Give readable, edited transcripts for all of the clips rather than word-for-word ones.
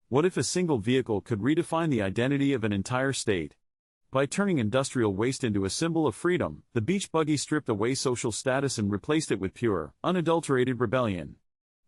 What if a single vehicle could redefine the identity of an entire state? By turning industrial waste into a symbol of freedom, the beach buggy stripped away social status and replaced it with pure, unadulterated rebellion.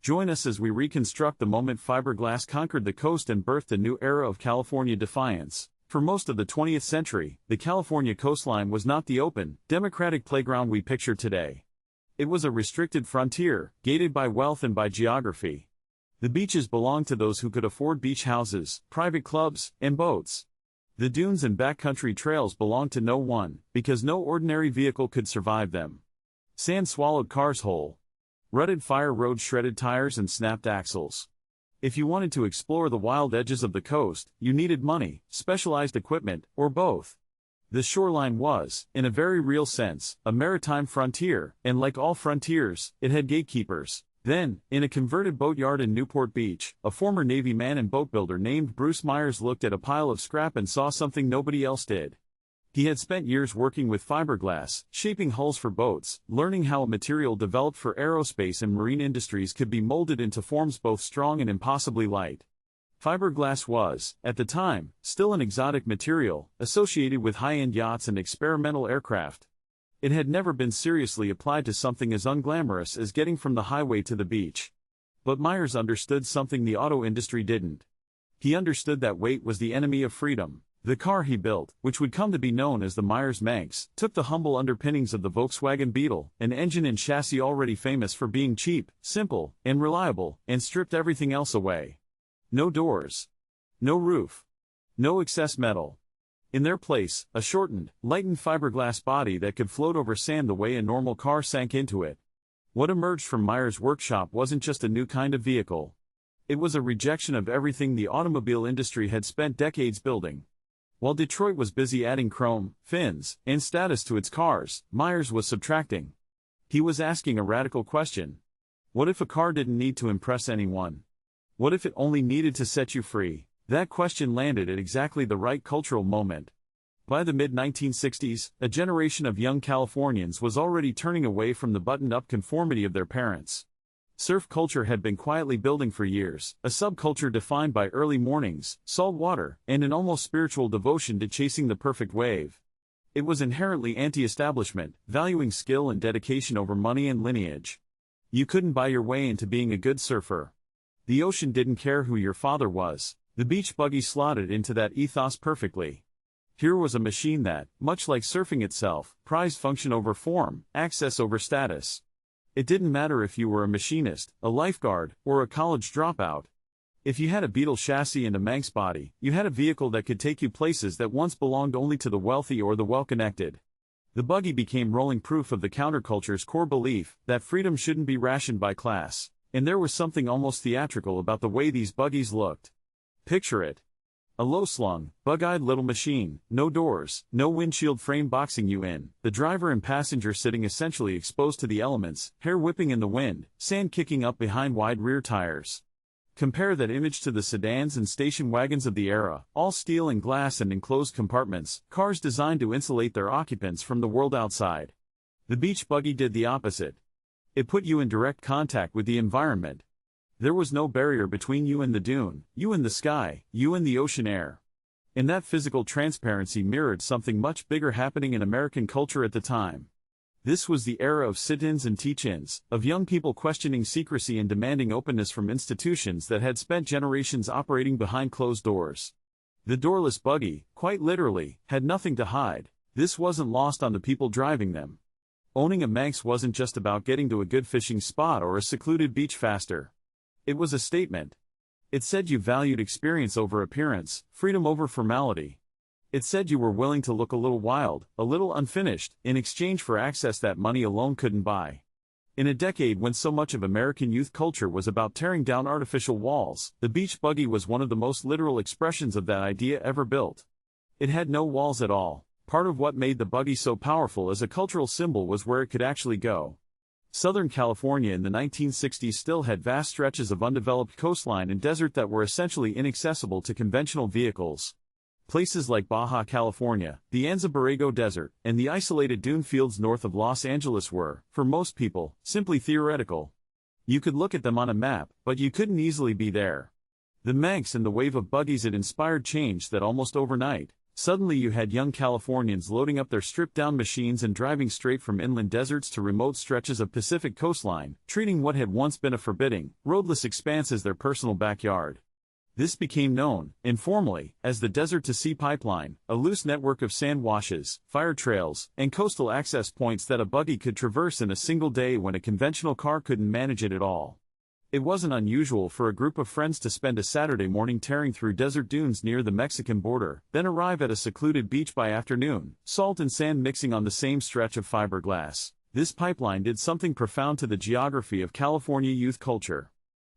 Join us as we reconstruct the moment fiberglass conquered the coast and birthed a new era of California defiance. For most of the 20th century, the California coastline was not the open, democratic playground we picture today. It was a restricted frontier, gated by wealth and by geography. The beaches belonged to those who could afford beach houses, private clubs, and boats. The dunes and backcountry trails belonged to no one, because no ordinary vehicle could survive them. Sand swallowed cars whole. Rutted fire road shredded tires and snapped axles. If you wanted to explore the wild edges of the coast, you needed money, specialized equipment, or both. The shoreline was, in a very real sense, a maritime frontier, and like all frontiers, it had gatekeepers. Then, in a converted boatyard in Newport Beach, a former Navy man and boat builder named Bruce Meyers looked at a pile of scrap and saw something nobody else did. He had spent years working with fiberglass, shaping hulls for boats, learning how a material developed for aerospace and marine industries could be molded into forms both strong and impossibly light. Fiberglass was, at the time, still an exotic material, associated with high-end yachts and experimental aircraft. It had never been seriously applied to something as unglamorous as getting from the highway to the beach. But Meyers understood something the auto industry didn't. He understood that weight was the enemy of freedom. The car he built, which would come to be known as the Meyers Manx, took the humble underpinnings of the Volkswagen Beetle, an engine and chassis already famous for being cheap, simple, and reliable, and stripped everything else away. No doors. No roof. No excess metal. In their place, a shortened, lightened fiberglass body that could float over sand the way a normal car sank into it. What emerged from Meyers' workshop wasn't just a new kind of vehicle. It was a rejection of everything the automobile industry had spent decades building. While Detroit was busy adding chrome, fins, and status to its cars, Meyers was subtracting. He was asking a radical question. What if a car didn't need to impress anyone? What if it only needed to set you free? That question landed at exactly the right cultural moment. By the mid-1960s, a generation of young Californians was already turning away from the buttoned-up conformity of their parents. Surf culture had been quietly building for years, a subculture defined by early mornings, salt water, and an almost spiritual devotion to chasing the perfect wave. It was inherently anti-establishment, valuing skill and dedication over money and lineage. You couldn't buy your way into being a good surfer. The ocean didn't care who your father was. The beach buggy slotted into that ethos perfectly. Here was a machine that, much like surfing itself, prized function over form, access over status. It didn't matter if you were a machinist, a lifeguard, or a college dropout. If you had a Beetle chassis and a Manx body, you had a vehicle that could take you places that once belonged only to the wealthy or the well-connected. The buggy became rolling proof of the counterculture's core belief that freedom shouldn't be rationed by class, and there was something almost theatrical about the way these buggies looked. Picture it. A low-slung, bug-eyed little machine, no doors, no windshield frame boxing you in, the driver and passenger sitting essentially exposed to the elements, hair whipping in the wind, sand kicking up behind wide rear tires. Compare that image to the sedans and station wagons of the era, all steel and glass and enclosed compartments, cars designed to insulate their occupants from the world outside. The beach buggy did the opposite. It put you in direct contact with the environment. There was no barrier between you and the dune, you and the sky, you and the ocean air. And that physical transparency mirrored something much bigger happening in American culture at the time. This was the era of sit-ins and teach-ins, of young people questioning secrecy and demanding openness from institutions that had spent generations operating behind closed doors. The doorless buggy, quite literally, had nothing to hide. This wasn't lost on the people driving them. Owning a Manx wasn't just about getting to a good fishing spot or a secluded beach faster. It was a statement. It said you valued experience over appearance, freedom over formality. It said you were willing to look a little wild, a little unfinished, in exchange for access that money alone couldn't buy. In a decade when so much of American youth culture was about tearing down artificial walls, the beach buggy was one of the most literal expressions of that idea ever built. It had no walls at all. Part of what made the buggy so powerful as a cultural symbol was where it could actually go. Southern California in the 1960s still had vast stretches of undeveloped coastline and desert that were essentially inaccessible to conventional vehicles. Places like Baja, California, the Anza Borrego Desert, and the isolated dune fields north of Los Angeles were, for most people, simply theoretical. You could look at them on a map, but you couldn't easily be there. The Manx and the wave of buggies it inspired changed that almost overnight. Suddenly you had young Californians loading up their stripped-down machines and driving straight from inland deserts to remote stretches of Pacific coastline, treating what had once been a forbidding, roadless expanse as their personal backyard. This became known, informally, as the desert-to-sea pipeline, a loose network of sand washes, fire trails, and coastal access points that a buggy could traverse in a single day when a conventional car couldn't manage it at all. It wasn't unusual for a group of friends to spend a Saturday morning tearing through desert dunes near the Mexican border, then arrive at a secluded beach by afternoon, salt and sand mixing on the same stretch of fiberglass. This pipeline did something profound to the geography of California youth culture.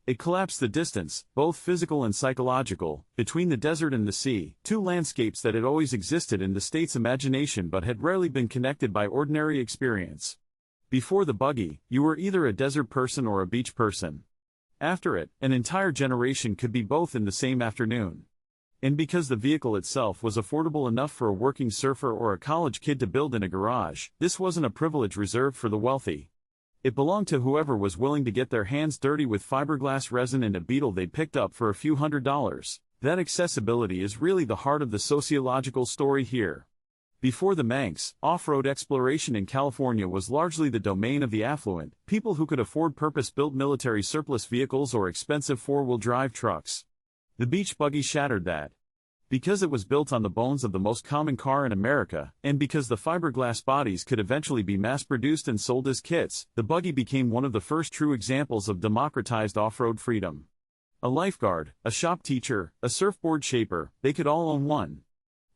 It collapsed the distance, both physical and psychological, between the desert and the sea, two landscapes that had always existed in the state's imagination but had rarely been connected by ordinary experience. Before the buggy, you were either a desert person or a beach person. After it, an entire generation could be both in the same afternoon. And because the vehicle itself was affordable enough for a working surfer or a college kid to build in a garage, this wasn't a privilege reserved for the wealthy. It belonged to whoever was willing to get their hands dirty with fiberglass resin and a beetle they'd picked up for a few $100s. That accessibility is really the heart of the sociological story here. Before the Manx, off-road exploration in California was largely the domain of the affluent, people who could afford purpose-built military surplus vehicles or expensive four-wheel-drive trucks. The beach buggy shattered that. Because it was built on the bones of the most common car in America, and because the fiberglass bodies could eventually be mass-produced and sold as kits, the buggy became one of the first true examples of democratized off-road freedom. A lifeguard, a shop teacher, a surfboard shaper, they could all own one.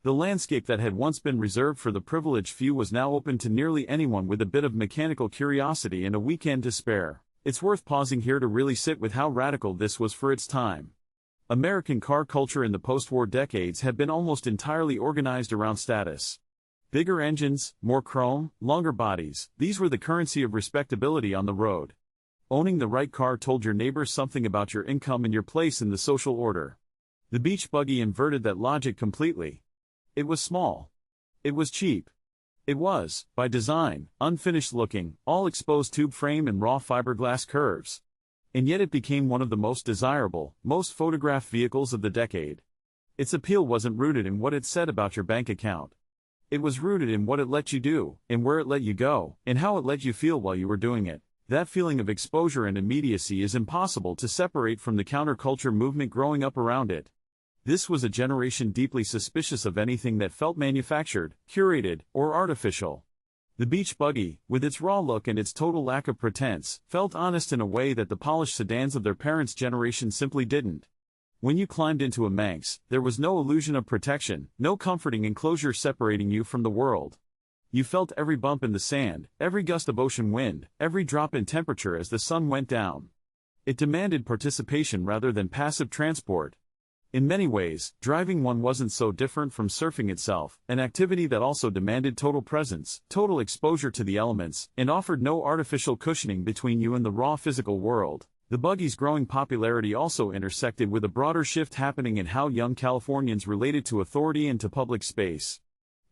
The landscape that had once been reserved for the privileged few was now open to nearly anyone with a bit of mechanical curiosity and a weekend to spare. It's worth pausing here to really sit with how radical this was for its time. American car culture in the post-war decades had been almost entirely organized around status. Bigger engines, more chrome, longer bodies, these were the currency of respectability on the road. Owning the right car told your neighbors something about your income and your place in the social order. The beach buggy inverted that logic completely. It was small. It was cheap. It was, by design, unfinished looking, all exposed tube frame and raw fiberglass curves. And yet it became one of the most desirable, most photographed vehicles of the decade. Its appeal wasn't rooted in what it said about your bank account. It was rooted in what it let you do, in where it let you go, and how it let you feel while you were doing it. That feeling of exposure and immediacy is impossible to separate from the counterculture movement growing up around it. This was a generation deeply suspicious of anything that felt manufactured, curated, or artificial. The beach buggy, with its raw look and its total lack of pretense, felt honest in a way that the polished sedans of their parents' generation simply didn't. When you climbed into a Manx, there was no illusion of protection, no comforting enclosure separating you from the world. You felt every bump in the sand, every gust of ocean wind, every drop in temperature as the sun went down. It demanded participation rather than passive transport. In many ways, driving one wasn't so different from surfing itself, an activity that also demanded total presence, total exposure to the elements, and offered no artificial cushioning between you and the raw physical world. The buggy's growing popularity also intersected with a broader shift happening in how young Californians related to authority and to public space.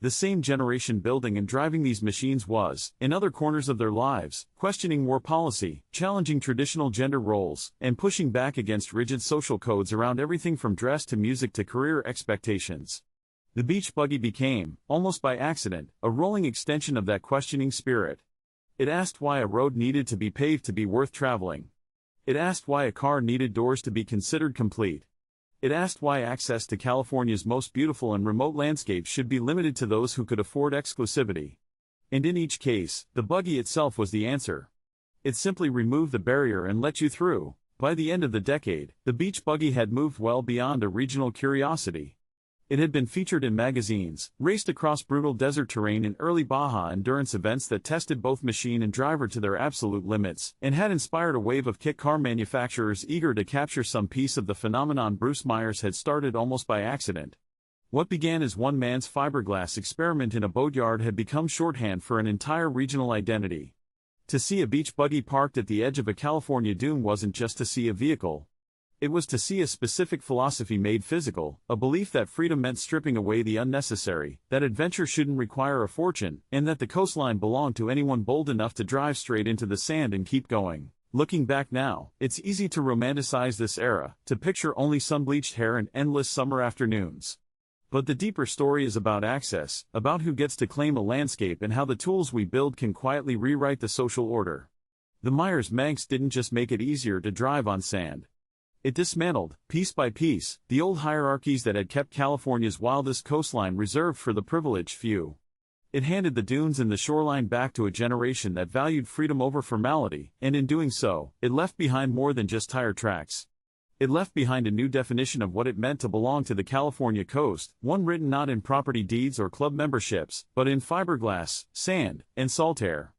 The same generation building and driving these machines was, in other corners of their lives, questioning war policy, challenging traditional gender roles, and pushing back against rigid social codes around everything from dress to music to career expectations. The beach buggy became, almost by accident, a rolling extension of that questioning spirit. It asked why a road needed to be paved to be worth traveling. It asked why a car needed doors to be considered complete. It asked why access to California's most beautiful and remote landscapes should be limited to those who could afford exclusivity. And in each case, the buggy itself was the answer. It simply removed the barrier and let you through. By the end of the decade, the beach buggy had moved well beyond a regional curiosity. It had been featured in magazines, raced across brutal desert terrain in early Baja endurance events that tested both machine and driver to their absolute limits, and had inspired a wave of kit car manufacturers eager to capture some piece of the phenomenon Bruce Meyers had started almost by accident. What began as one man's fiberglass experiment in a boatyard had become shorthand for an entire regional identity. To see a beach buggy parked at the edge of a California dune wasn't just to see a vehicle. It was to see a specific philosophy made physical, a belief that freedom meant stripping away the unnecessary, that adventure shouldn't require a fortune, and that the coastline belonged to anyone bold enough to drive straight into the sand and keep going. Looking back now, it's easy to romanticize this era, to picture only sun-bleached hair and endless summer afternoons. But the deeper story is about access, about who gets to claim a landscape and how the tools we build can quietly rewrite the social order. The Meyers Manx didn't just make it easier to drive on sand. It dismantled, piece by piece, the old hierarchies that had kept California's wildest coastline reserved for the privileged few. It handed the dunes and the shoreline back to a generation that valued freedom over formality, and in doing so, it left behind more than just tire tracks. It left behind a new definition of what it meant to belong to the California coast, one written not in property deeds or club memberships, but in fiberglass, sand, and salt air.